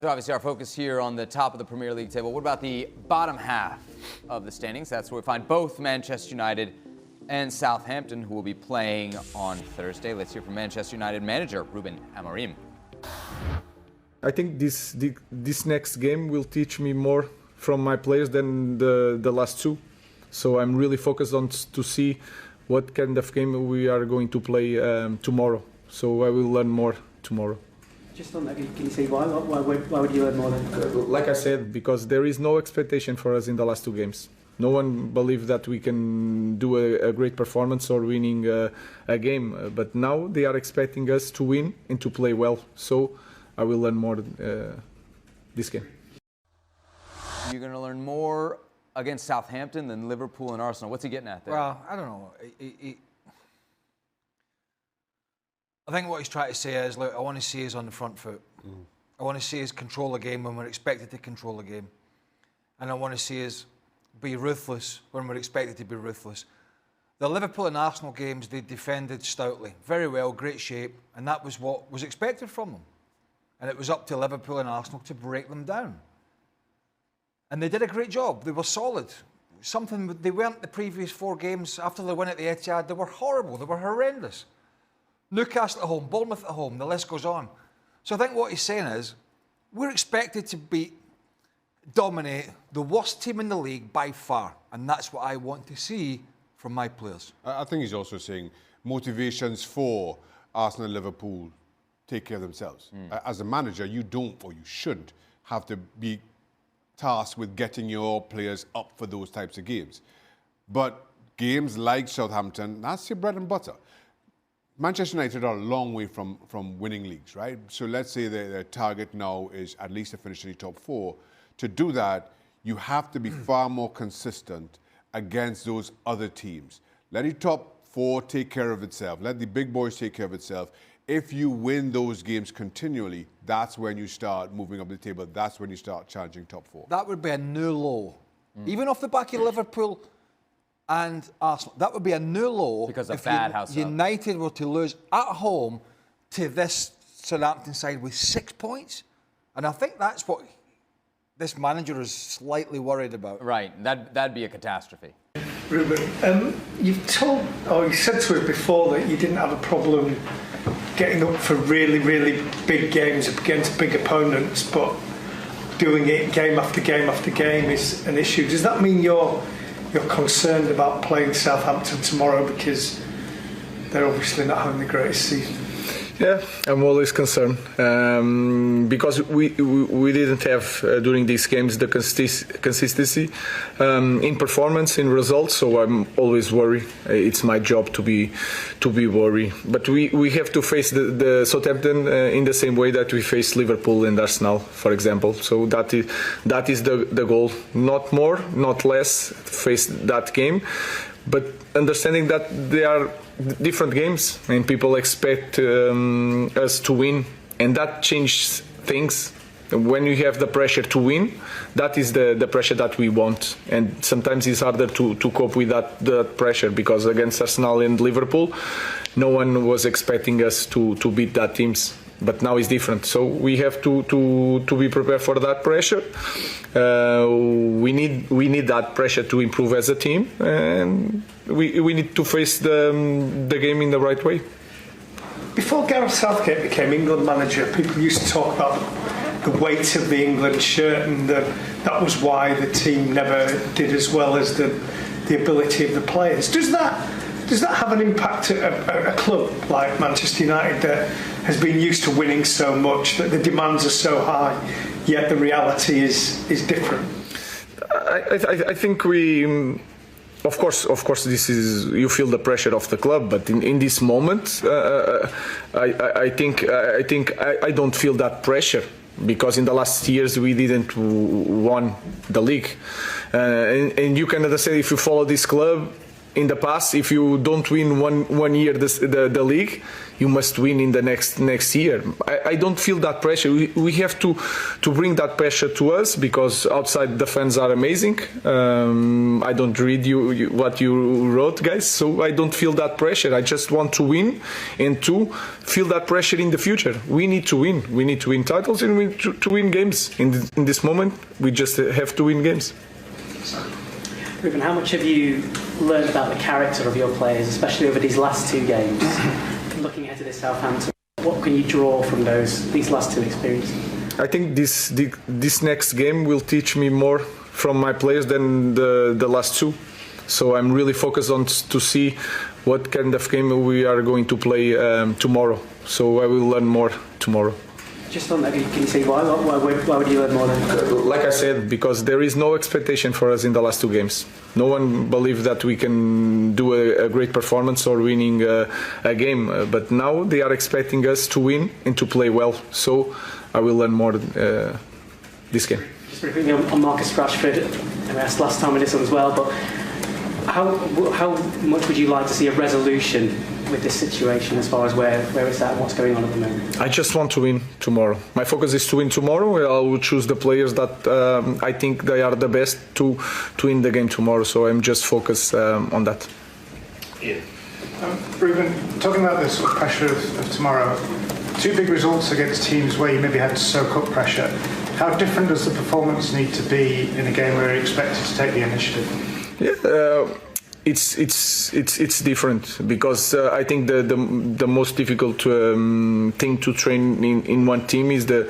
So obviously our focus here on the top of the Premier League table. What about the bottom half of the standings? That's where we find both Manchester United and Southampton, who will be playing on Thursday. Let's hear from Manchester United manager Ruben Amorim. I think this next game will teach me more from my players than the last two. So I'm really focused on to see what kind of game we are going to play tomorrow. So I will learn more tomorrow. Just on that, can you say why? Why would you learn more then? Like I said, because there is no expectation for us in the last two games. No one believed that we can do a great performance or winning a game. But now they are expecting us to win and to play well. So I will learn more this game. You're going to learn more against Southampton than Liverpool and Arsenal. What's he getting at there? Well, I don't know. I think what he's trying to say is, look, I want to see us on the front foot. I want to see us control the game when we're expected to control the game. And I want to see us be ruthless when we're expected to be ruthless. The Liverpool and Arsenal games, they defended stoutly. Very well, great shape. And that was what was expected from them. And it was up to Liverpool and Arsenal to break them down. And they did a great job. They were solid. Something they weren't the previous four games after the win at the Etihad. They were horrible. They were horrendous. Newcastle at home, Bournemouth at home, the list goes on. So I think what he's saying is, we're expected to dominate the worst team in the league by far. And that's what I want to see from my players. I think he's also saying motivations for Arsenal and Liverpool take care of themselves. As a manager, you don't or you shouldn't have to be tasked with getting your players up for those types of games. But games like Southampton, that's your bread and butter. Manchester United are a long way from winning leagues, right? So let's say their target now is at least to finish in the top four. To do that, you have to be far more consistent against those other teams. Let the top four take care of itself. Let the big boys take care of itself. If you win those games continually, that's when you start moving up the table. That's when you start challenging top four. That would be a new low. Even off the back of Liverpool and Arsenal, that would be a new low because of if bad house United were to lose at home to this Southampton side with 6 points. And I think that's what this manager is slightly worried about. Right, that'd be a catastrophe. Ruben, you said to us before that you didn't have a problem getting up for really, really big games against big opponents, but doing it game after game after game is an issue. Does that mean you're concerned about playing Southampton tomorrow because they're obviously not having the greatest season? Yeah, I'm always concerned because we didn't have during these games the consistency in performance, in results. So I'm always worried. It's my job to be worried. But we have to face the Southampton in the same way that we faced Liverpool and Arsenal, for example. So that is the goal. Not more, not less. Face that game, but understanding that they are different games and people expect us to win, and that changes things. When you have the pressure to win, that is the pressure that we want, and sometimes it's harder to cope with that pressure, because against Arsenal and Liverpool no one was expecting us to beat that teams, but now it's different. So we have to be prepared for that pressure. We need that pressure to improve as a team, and we need to face the game in the right way. Before Gareth Southgate became England manager, people used to talk about the weight of the England shirt, and that was why the team never did as well as the ability of the players. Does that have an impact at a club like Manchester United that has been used to winning so much, that the demands are so high, yet the reality is different? I think we. Of course, this is, you feel the pressure of the club, but in this moment, I think I don't feel that pressure, because in the last years we didn't won the league, and you can understand, if you follow this club, in the past, if you don't win one year the league, you must win in the next year. I don't feel that pressure. We have to bring that pressure to us, because outside the fans are amazing. I don't read what you wrote, guys, so I don't feel that pressure. I just want to win, and to feel that pressure in the future. We need to win. We need to win titles, and we need to win games. In this moment, we just have to win games. Ruben, how much have you learned about the character of your players, especially over these last two games? Looking ahead to this Southampton, what can you draw from these last two experiences? I think this next game will teach me more from my players than the last two. So I'm really focused on to see what kind of game we are going to play tomorrow. So I will learn more tomorrow. Just on that, can you say why? Why would you learn more then? Like I said, because there is no expectation for us in the last two games. No one believed that we can do a great performance or winning a game. But now they are expecting us to win and to play well. So I will learn more this game. Just briefly on Marcus Rashford, I asked last time with this one as well, but how much would you like to see a resolution with this situation as far as where it's at and what's going on at the moment? I just want to win tomorrow. My focus is to win tomorrow. I will choose the players that I think they are the best to win the game tomorrow. So I'm just focused on that. Ian. Ruben, talking about the sort of pressure of tomorrow, two big results against teams where you maybe had to soak up pressure. How different does the performance need to be in a game where you're expected to take the initiative? Yeah, it's different, because I think the most difficult thing to train in one team is the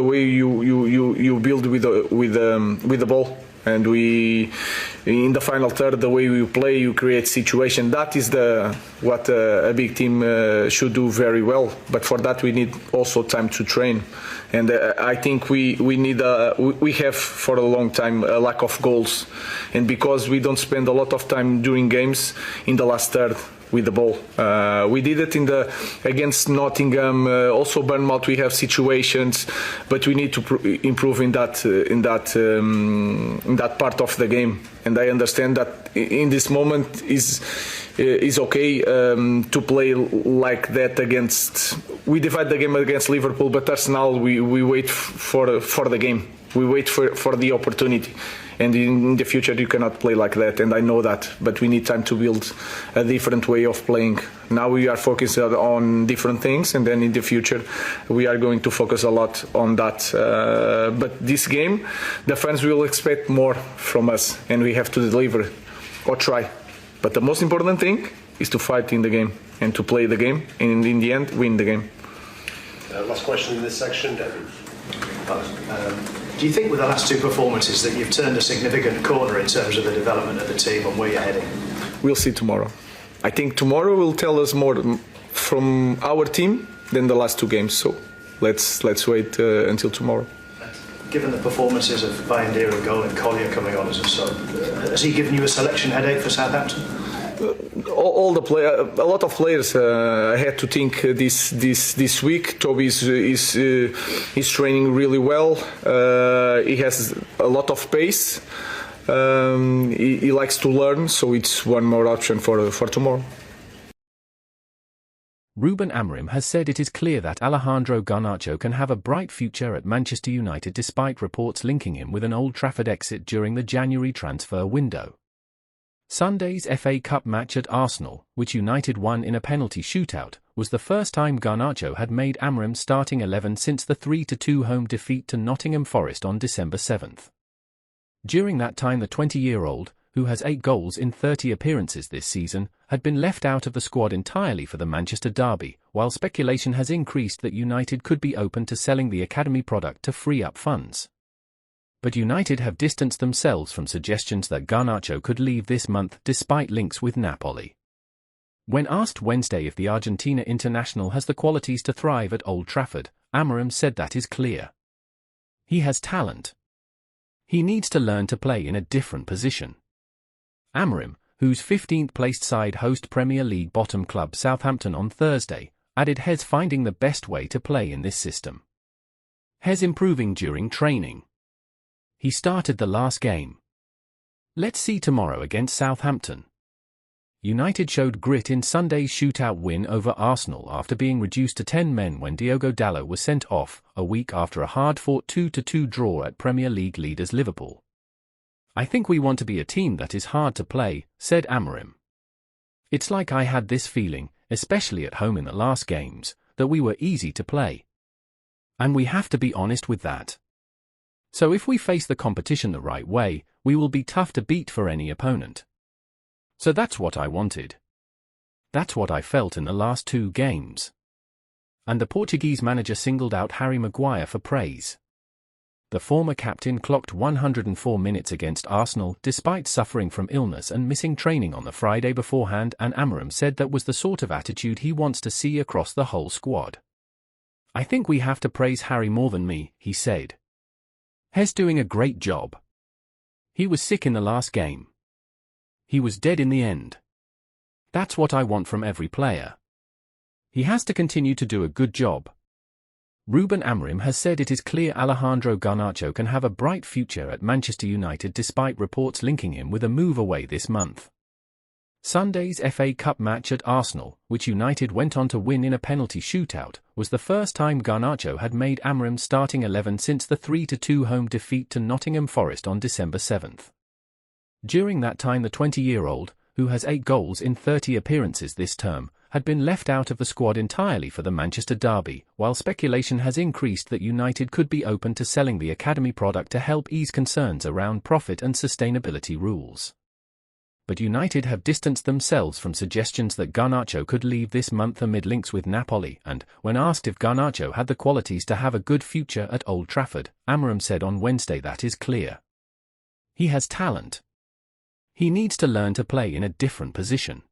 way you build with the ball. And we, in the final third, the way we play, you create situation. That is what a big team should do very well. But for that, we need also time to train. And I think we have for a long time a lack of goals, and because we don't spend a lot of time during games in the last third with the ball. We did it against Nottingham, also Bournemouth. We have situations, but we need to improve in that part of the game. And I understand that in this moment is okay to play like that against. We divide the game against Liverpool, but Arsenal we wait for the game. We wait for the opportunity. And in the future, you cannot play like that, and I know that. But we need time to build a different way of playing. Now we are focused on different things, and then in the future, we are going to focus a lot on that. But this game, the fans will expect more from us, and we have to deliver or try. But the most important thing is to fight in the game and to play the game, and in the end, win the game. Last question in this section, David. Do you think with the last two performances that you've turned a significant corner in terms of the development of the team and where you're heading? We'll see tomorrow. I think tomorrow will tell us more from our team than the last two games. So let's wait until tomorrow. Given the performances of Bayindir and goal and Collier coming on as a sub, has he given you a selection headache for Southampton? A lot of players had to think this week. Toby is training really well. He has a lot of pace. He likes to learn, so it's one more option for tomorrow. Ruben Amorim has said it is clear that Alejandro Garnacho can have a bright future at Manchester United despite reports linking him with an Old Trafford exit during the January transfer window. Sunday's FA Cup match at Arsenal, which United won in a penalty shootout, was the first time Garnacho had made Amorim's starting 11 since the 3-2 home defeat to Nottingham Forest on December 7th. During that time, the 20-year-old, who has 8 goals in 30 appearances this season, had been left out of the squad entirely for the Manchester derby, while speculation has increased that United could be open to selling the academy product to free up funds. But United have distanced themselves from suggestions that Garnacho could leave this month despite links with Napoli. When asked Wednesday if the Argentina international has the qualities to thrive at Old Trafford, Amorim said that is clear. He has talent. He needs to learn to play in a different position. Amorim, whose 15th-placed side host Premier League bottom club Southampton on Thursday, added Hez finding the best way to play in this system. Hez improving during training. He started the last game. Let's see tomorrow against Southampton. United showed grit in Sunday's shootout win over Arsenal after being reduced to 10 men when Diogo Dalot was sent off, a week after a hard-fought 2-2 draw at Premier League leaders Liverpool. I think we want to be a team that is hard to play, said Amorim. It's like I had this feeling, especially at home in the last games, that we were easy to play. And we have to be honest with that. So if we face the competition the right way, we will be tough to beat for any opponent. So that's what I wanted. That's what I felt in the last 2 games. And the Portuguese manager singled out Harry Maguire for praise. The former captain clocked 104 minutes against Arsenal despite suffering from illness and missing training on the Friday beforehand, and Amorim said that was the sort of attitude he wants to see across the whole squad. I think we have to praise Harry more than me, he said. He's doing a great job. He was sick in the last game. He was dead in the end. That's what I want from every player. He has to continue to do a good job. Ruben Amorim has said it is clear Alejandro Garnacho can have a bright future at Manchester United despite reports linking him with a move away this month. Sunday's FA Cup match at Arsenal, which United went on to win in a penalty shootout, was the first time Garnacho had made Amorim's starting 11 since the 3-2 home defeat to Nottingham Forest on December 7th. During that time the 20-year-old, who has 8 goals in 30 appearances this term, had been left out of the squad entirely for the Manchester derby, while speculation has increased that United could be open to selling the academy product to help ease concerns around profit and sustainability rules. But United have distanced themselves from suggestions that Garnacho could leave this month amid links with Napoli, and, when asked if Garnacho had the qualities to have a good future at Old Trafford, Amorim said on Wednesday that is clear. He has talent. He needs to learn to play in a different position.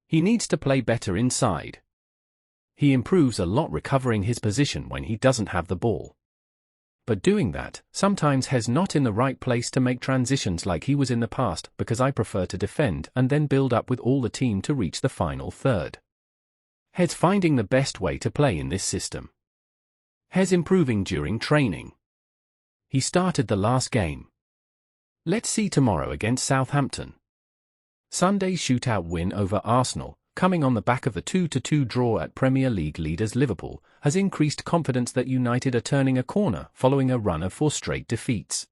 He needs to play better inside. He improves a lot recovering his position when he doesn't have the ball. But doing that, sometimes he's not in the right place to make transitions like he was in the past, because I prefer to defend and then build up with all the team to reach the final third. He's finding the best way to play in this system. He's improving during training. He started the last game. Let's see tomorrow against Southampton. Sunday's shootout win over Arsenal, coming on the back of the 2-2 draw at Premier League leaders Liverpool, has increased confidence that United are turning a corner following a run of 4 straight defeats.